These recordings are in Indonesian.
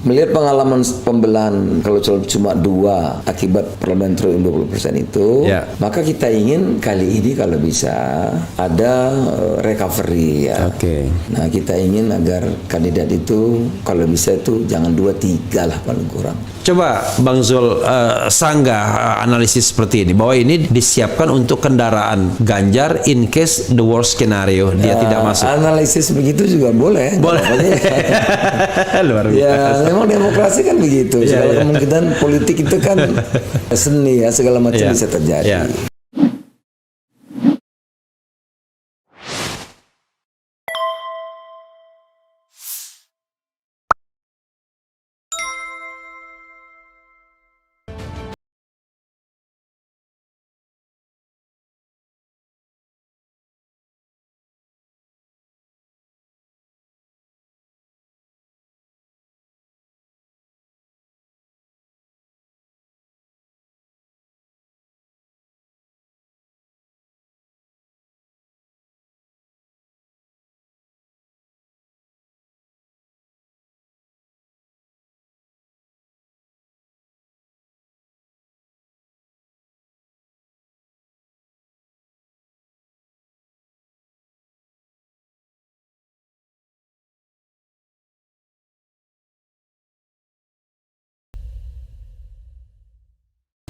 Melihat pengalaman pembelahan kalau cuma 2 akibat parliamentary 20% itu, maka kita ingin kali ini kalau bisa ada recovery ya. Nah, kita ingin agar kandidat itu kalau bisa itu jangan 2-3 lah paling kurang. Coba Bang Zul sanggah analisis seperti ini, bahwa ini disiapkan untuk kendaraan Ganjar in case the worst scenario dia tidak masuk. Analisis begitu juga boleh. Luar biasa. Ya, memang demokrasi kan begitu. Segala kemungkinan politik itu kan seni ya, segala macam bisa terjadi.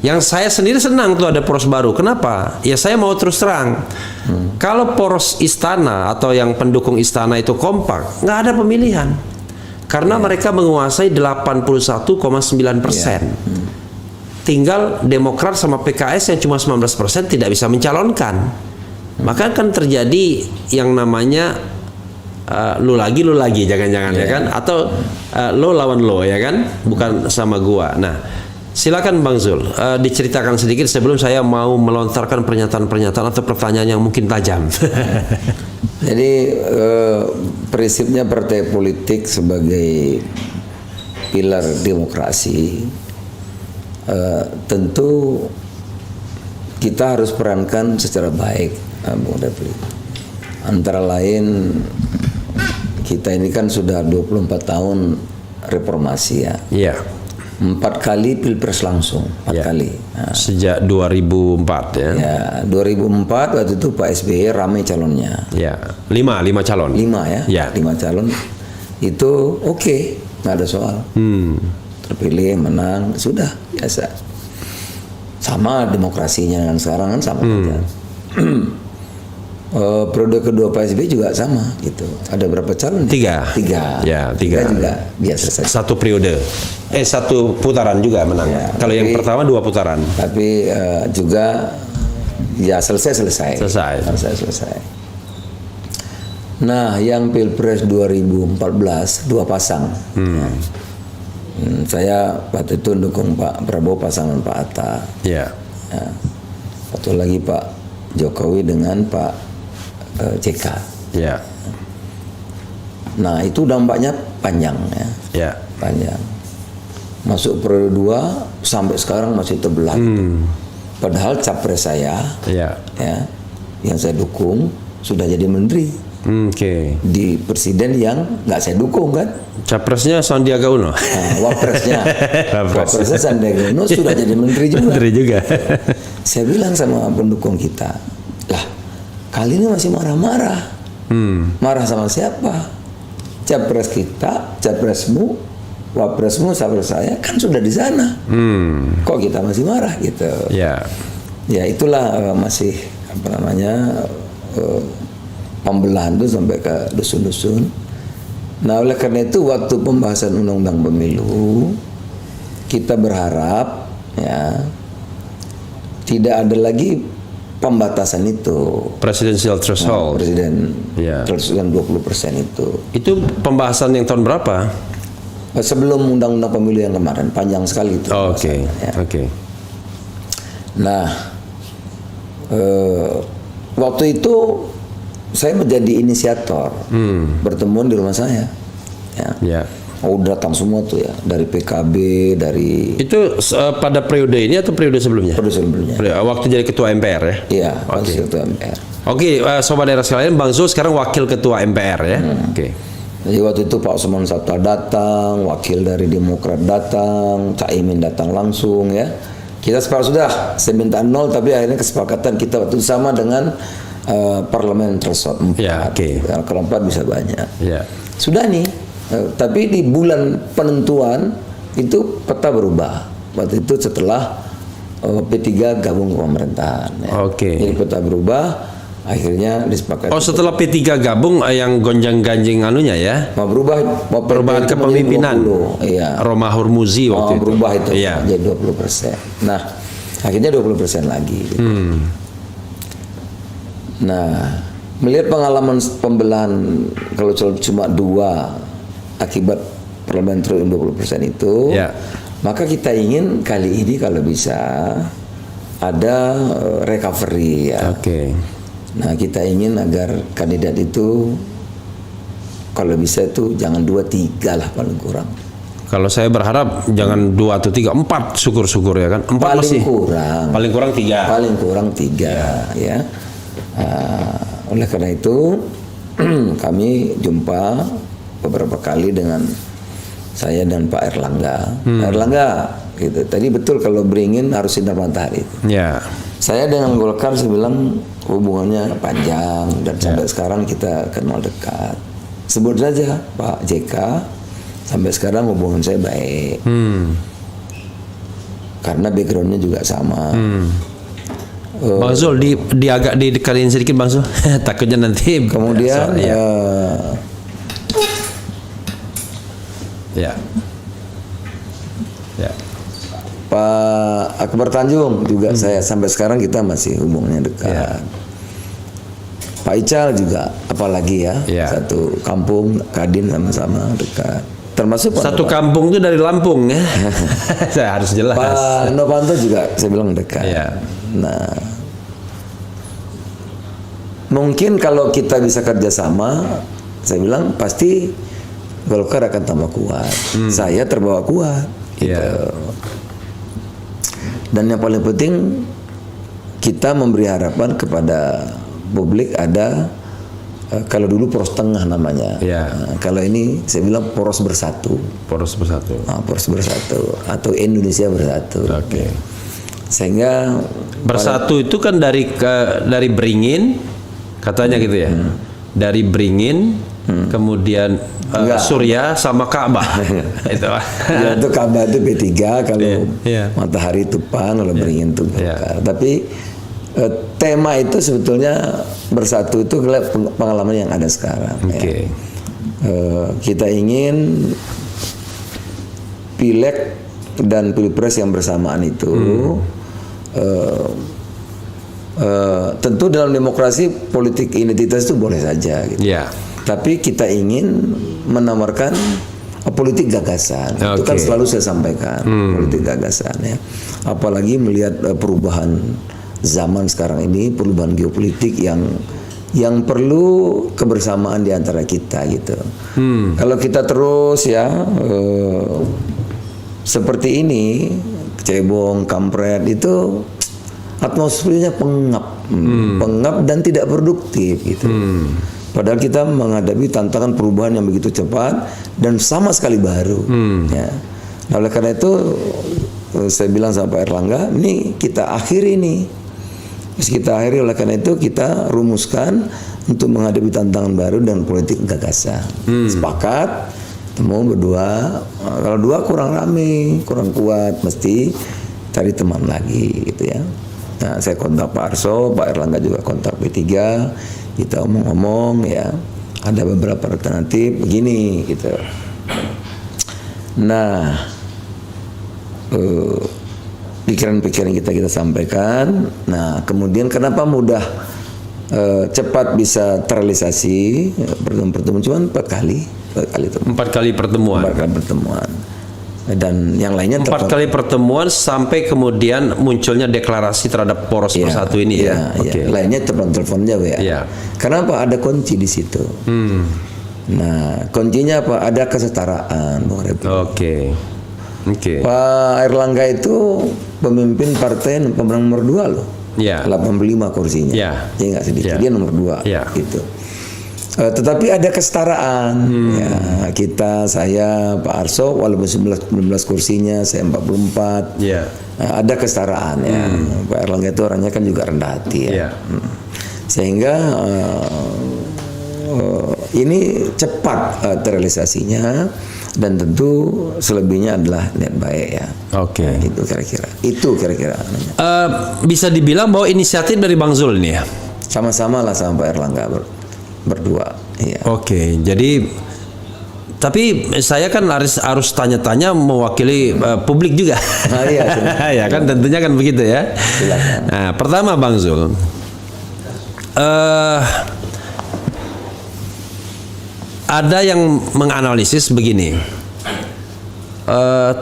Yang saya sendiri senang tuh ada poros baru. Kenapa? Ya saya mau terus terang. Kalau poros istana atau yang pendukung istana itu kompak, nggak ada pemilihan. Karena mereka menguasai 81,9%. Tinggal Demokrat sama PKS yang cuma 19% tidak bisa mencalonkan. Maka kan terjadi yang namanya lu lagi jangan-jangan ya kan, atau lo lawan lo ya kan, bukan sama gua. Nah, silakan Bang Zul, diceritakan sedikit sebelum saya mau melontarkan pernyataan-pernyataan atau pertanyaan yang mungkin tajam. Jadi prinsipnya partai politik sebagai pilar demokrasi, tentu kita harus perankan secara baik, Bung Depli. Antara lain kita ini kan sudah 24 tahun reformasi ya. 4 kali pilpres langsung, 4 kali. Nah, sejak 2004 ya. Ya, 2004 waktu itu Pak SBY ramai calonnya. Ya, 5 calon. 5 ya. 5 calon. Itu oke, nggak ada soal. Terpilih, menang, sudah biasa. Sama demokrasinya dengan sekarang kan sama saja. Periode kedua Pak SBY juga sama gitu. Ada berapa calon? 3. Ya, 3 juga biasa saja. 1 periode. 1 putaran juga menang. Ya, kalau yang pertama 2 putaran. Tapi juga ya selesai. Nah, yang Pilpres 2014 2 pasang. Saya waktu itu dukung Pak Prabowo pasangan Pak Atta. Satu lagi Pak Jokowi dengan Pak JK. Nah, itu dampaknya panjang ya. Panjang. Masuk periode 2 sampai sekarang masih terbelah. Padahal capres saya ya, yang saya dukung sudah jadi menteri. Di presiden yang nggak saya dukung kan. Capresnya Sandiaga Uno. Wapresnya Sandiaga Uno sudah jadi menteri juga. Saya bilang sama pendukung kita, lah kali ini masih marah-marah. Marah sama siapa? Capres kita, capresmu, wapresmu, capres saya kan sudah di sana. Kok kita masih marah gitu? Ya itulah masih pembelahan itu sampai ke dusun-dusun. Nah, oleh karena itu waktu pembahasan undang-undang pemilu kita berharap ya tidak ada lagi pembatasan itu. Presidential threshold. Threshold 20% itu. Itu pembahasan yang tahun berapa? Sebelum undang-undang pemilu yang kemarin, panjang sekali itu. Nah, waktu itu saya menjadi inisiator pertemuan di rumah saya. Datang semua tuh ya, dari PKB, dari... Itu pada periode ini atau periode sebelumnya? Periode sebelumnya. Waktu jadi ketua MPR ya? Iya, waktu ketua MPR. Sobat daerah sekalian, Bang Zul sekarang wakil ketua MPR ya? Jadi waktu itu Pak Osman Sabta datang, wakil dari Demokrat datang, Caimin datang langsung ya. Kita sepakat sudah, saya minta 0 tapi akhirnya kesepakatan kita waktu itu sama dengan parlemen threshold 4. Ya, oke. Kalau 4 bisa banyak. Ya. Sudah nih, tapi di bulan penentuan itu peta berubah. Waktu itu setelah P3 gabung ke pemerintahan. Ya. Oke. Jadi peta berubah. Akhirnya disepakati. Oh, setelah P3 gabung yang gonjang-ganjing anunya ya? Mau berubah, mau Perubahan kepemimpinan. 20, iya. Romah Hurmuzi waktu itu. Berubah itu Iya. jadi 20%. Nah, akhirnya 20% lagi. Gitu. Nah, melihat pengalaman pembelahan kalau cuma 2 akibat parliamentary 20% itu, Ya. maka kita ingin kali ini kalau bisa ada recovery ya. Oke. Nah, kita ingin agar kandidat itu kalau bisa itu jangan 2-3 lah paling kurang. Kalau saya berharap jangan 2 atau 3, 4 syukur-syukur ya kan. 4 Paling masih. kurang. Paling kurang 3. Paling kurang 3 ya. Oleh karena itu kami jumpa beberapa kali dengan saya dan Pak Erlangga. Pak Erlangga gitu. Tadi betul kalau beringin harus sinar matahari. Ya. Saya dengan Golkar saya bilang hubungannya panjang dan sampai sekarang kita kenal dekat. Sebut saja Pak JK, sampai sekarang hubungan saya baik. Karena backgroundnya juga sama. Bang Zul di agak didekatin sedikit Bang Zul. Takutnya nanti. Kemudian ya. Ya. Pak Akbar Tanjung juga saya sampai sekarang kita masih hubungannya dekat. Ya. Pak Ical juga apalagi ya, Ya. satu kampung Kadin sama-sama dekat. Termasuk Satu kampung itu dari Lampung ya. Saya harus jelas. Pak Novanto juga saya bilang dekat. Ya. Nah, mungkin kalau kita bisa kerjasama, saya bilang pasti Golkar akan tambah kuat. Saya terbawa kuat. Gitu. Ya. Dan yang paling penting kita memberi harapan kepada publik ada kalau dulu poros tengah namanya. Ya. Nah, kalau ini saya bilang poros bersatu. Poros bersatu. Nah, poros bersatu atau Indonesia bersatu. Oke. Sehingga Bersatu itu kan dari Beringin katanya gitu ya. Dari Beringin kemudian Surya sama Ka'bah. Itu. ya, itu Ka'bah itu P3 kalau Iya. Matahari itu PAN, kalau Beringin itu Golkar. Iya. Tapi tema itu sebetulnya bersatu itu pengalaman yang ada sekarang. Oke. Ya. Kita ingin Pileg dan Pilpres yang bersamaan itu tentu dalam demokrasi politik identitas itu boleh saja gitu. Ya. Tapi kita ingin menawarkan politik gagasan. Itu kan Oke. selalu saya sampaikan, politik gagasan ya. Apalagi melihat perubahan zaman sekarang ini, perubahan geopolitik yang perlu kebersamaan di antara kita gitu. Kalau kita terus ya seperti ini, cebong, kampret itu atmosfernya pengap dan tidak produktif gitu. Padahal kita menghadapi tantangan perubahan yang begitu cepat dan sama sekali baru. Ya. Nah, oleh karena itu saya bilang sama Pak Erlangga, ini kita akhiri nih. Terus kita akhiri, oleh karena itu kita rumuskan untuk menghadapi tantangan baru dan politik gagasan. Sepakat, temu berdua. Kalau dua kurang rame, kurang kuat, mesti cari teman lagi gitu ya. Nah, saya kontak Pak Arso, Pak Erlangga juga kontak P3, kita omong-omong ya, ada beberapa alternatif begini gitu. Nah, pikiran-pikiran kita sampaikan. Nah, kemudian kenapa mudah cepat bisa terrealisasi pertemuan cuma 4 kali itu. 4 kali pertemuan. 4 kali pertemuan. Dan yang lainnya 4 kali pertemuan sampai kemudian munculnya deklarasi terhadap poros bersatu ini ya. Oke. Lainnya telepon aja ya. Iya. Kenapa ada kunci di situ? Nah, kuncinya apa? Ada kesetaraan, Bung Repi. Oke. Pak Erlangga itu pemimpin partai pemenang nomor 2 loh. Ya. 85 kursinya. Ya. Dia nggak sedikit. Ya. Dia nomor 2 Ya. gitu. Tetapi ada kesetaraan. Ya, saya, Pak Arso, walaupun 19 kursinya, saya 44. Yeah. Ada kesetaraan ya. Pak Erlangga itu orangnya kan juga rendah hati ya. Yeah. Sehingga ini cepat terrealisasinya, dan tentu selebihnya adalah niat baik ya. Oke. Itu kira-kira. Bisa dibilang bahwa inisiatif dari Bang Zul ini ya. Sama-sama lah sama Pak Erlangga berdua. Iya. Oke, jadi tapi saya kan harus tanya-tanya mewakili publik juga. Iya, ya kan tentunya kan begitu ya. Silakan. Nah, pertama Bang Zul, ada yang menganalisis begini.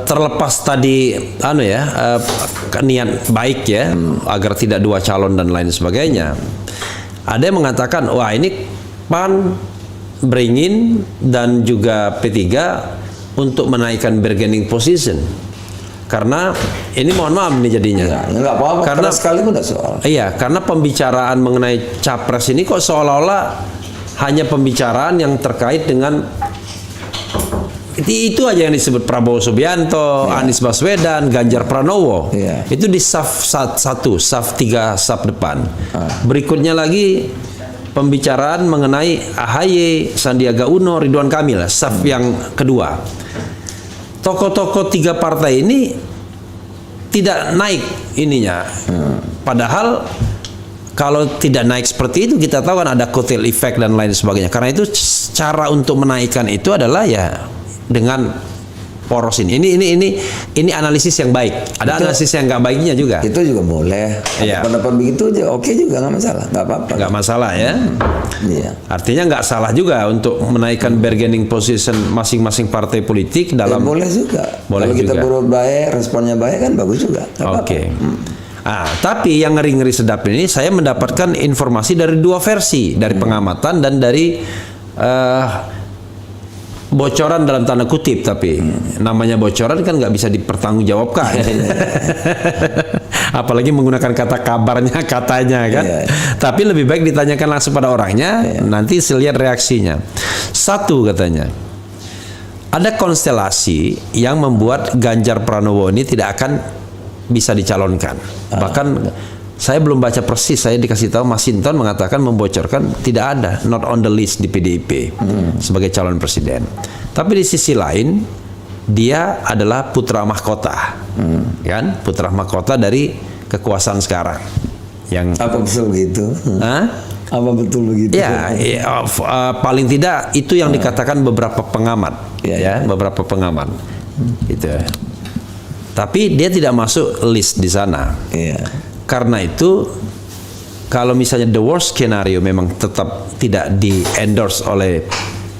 Terlepas tadi niat baik ya, agar tidak dua calon dan lain sebagainya, ada yang mengatakan wah ini PAN, Beringin dan juga P3 untuk menaikkan bargaining position, karena ini mohon maaf nih jadinya nggak apa-apa, karena sekali pun nggak soal. Iya, karena pembicaraan mengenai capres ini kok seolah-olah hanya pembicaraan yang terkait dengan itu aja yang disebut Prabowo Subianto, Anies Baswedan, Ganjar Pranowo. Itu di saf 1, saf 3, saf depan. Berikutnya lagi pembicaraan mengenai AHY, Sandiaga Uno, Ridwan Kamil, saf yang kedua. Tokoh-tokoh 3 partai ini tidak naik ininya. Padahal kalau tidak naik seperti itu, kita tahu kan ada kotel effect dan lain sebagainya. Karena itu cara untuk menaikkan itu adalah ya dengan poros ini. Ini analisis yang baik. Ada analisis yang nggak baiknya juga. Itu juga boleh. Iya. Pendapat begitu aja, oke juga, nggak masalah, nggak apa-apa. Nggak masalah ya. Iya. Artinya nggak salah juga untuk menaikkan bargaining position masing-masing partai politik dalam. Boleh juga. Boleh kalau kita juga. berbuat baik, responnya baik kan bagus juga. Oke. Tapi yang ngeri-ngeri sedap ini, saya mendapatkan informasi dari 2 versi, dari pengamatan dan dari bocoran dalam tanda kutip, tapi namanya bocoran kan nggak bisa dipertanggungjawabkan. Apalagi menggunakan kata kabarnya, katanya kan. Tapi lebih baik ditanyakan langsung pada orangnya, nanti saya lihat reaksinya. 1 katanya, ada konstelasi yang membuat Ganjar Pranowo ini tidak akan bisa dicalonkan. Bahkan saya belum baca persis, saya dikasih tahu Masinton mengatakan, membocorkan tidak ada, not on the list di PDIP sebagai calon presiden. Tapi di sisi lain dia adalah putra mahkota, kan? Putra mahkota dari kekuasaan sekarang. Yang apa betul begitu? Apa betul begitu? Ya, paling tidak itu yang dikatakan beberapa pengamat, beberapa pengamat, gitu. Tapi dia tidak masuk list di sana. Karena itu, kalau misalnya the worst scenario memang tetap tidak di-endorse oleh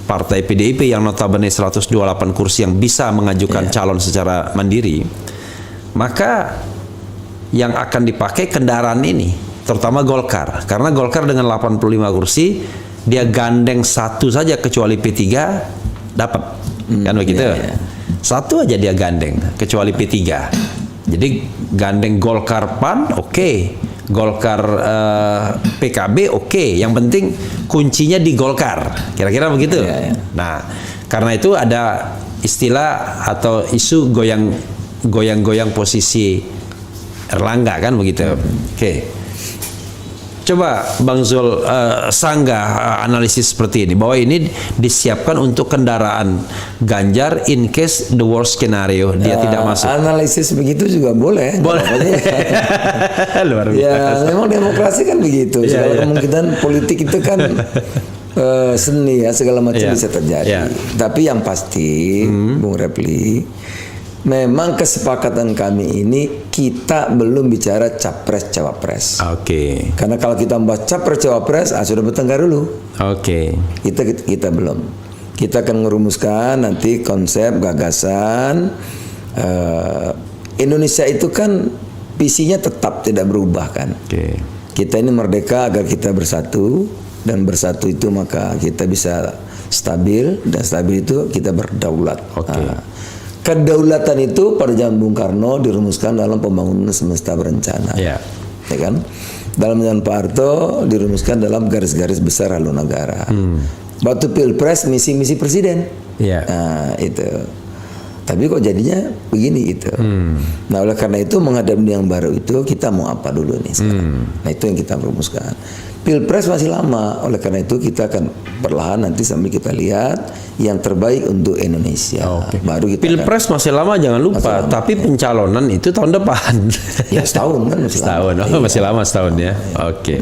partai PDIP yang notabene 128 kursi yang bisa mengajukan calon secara mandiri, maka yang akan dipakai kendaraan ini, terutama Golkar. Karena Golkar dengan 85 kursi, dia gandeng 1 saja kecuali P3 dapat. Kan begitu? 1 aja dia gandeng kecuali P3. Jadi gandeng Golkar PAN oke. Golkar PKB oke. Yang penting kuncinya di Golkar. Kira-kira begitu. Nah, karena itu ada istilah atau isu goyang-goyang posisi Erlangga kan begitu. Oke. Coba Bang Zul sanggah analisis seperti ini, bahwa ini disiapkan untuk kendaraan Ganjar in case the worst scenario dia tidak masuk. Analisis begitu juga boleh. Boleh. Luar biasa. Ya, memang demokrasi kan begitu. Segala kemungkinan politik itu kan seni ya, segala macam bisa terjadi. Tapi yang pasti, Bung Repli, memang kesepakatan kami ini kita belum bicara capres cawapres. Oke. Karena kalau kita membahas capres cawapres, sudah bertengkar dulu. Oke. Kita belum. Kita akan merumuskan nanti konsep gagasan. Indonesia itu kan visinya tetap tidak berubah kan. Oke. Kita ini merdeka agar kita bersatu, dan bersatu itu maka kita bisa stabil, dan stabil itu kita berdaulat. Oke. Kedaulatan itu pada zaman Bung Karno dirumuskan dalam pembangunan semesta berencana, ya kan? Dalam zaman Pak Harto dirumuskan dalam garis-garis besar haluan negara. Waktu pilpres misi presiden. Iya. Nah itu. Tapi kok jadinya begini itu. Nah oleh karena itu menghadapi yang baru itu kita mau apa dulu nih sekarang. Nah itu yang kita rumuskan. Pilpres masih lama, oleh karena itu kita akan perlahan nanti sambil kita lihat yang terbaik untuk Indonesia. Baru kita Pilpres masih lama, jangan lupa. Tapi pencalonan itu tahun depan. Ya setahun kan masih setahun. lama. Masih lama setahun ya. Oke.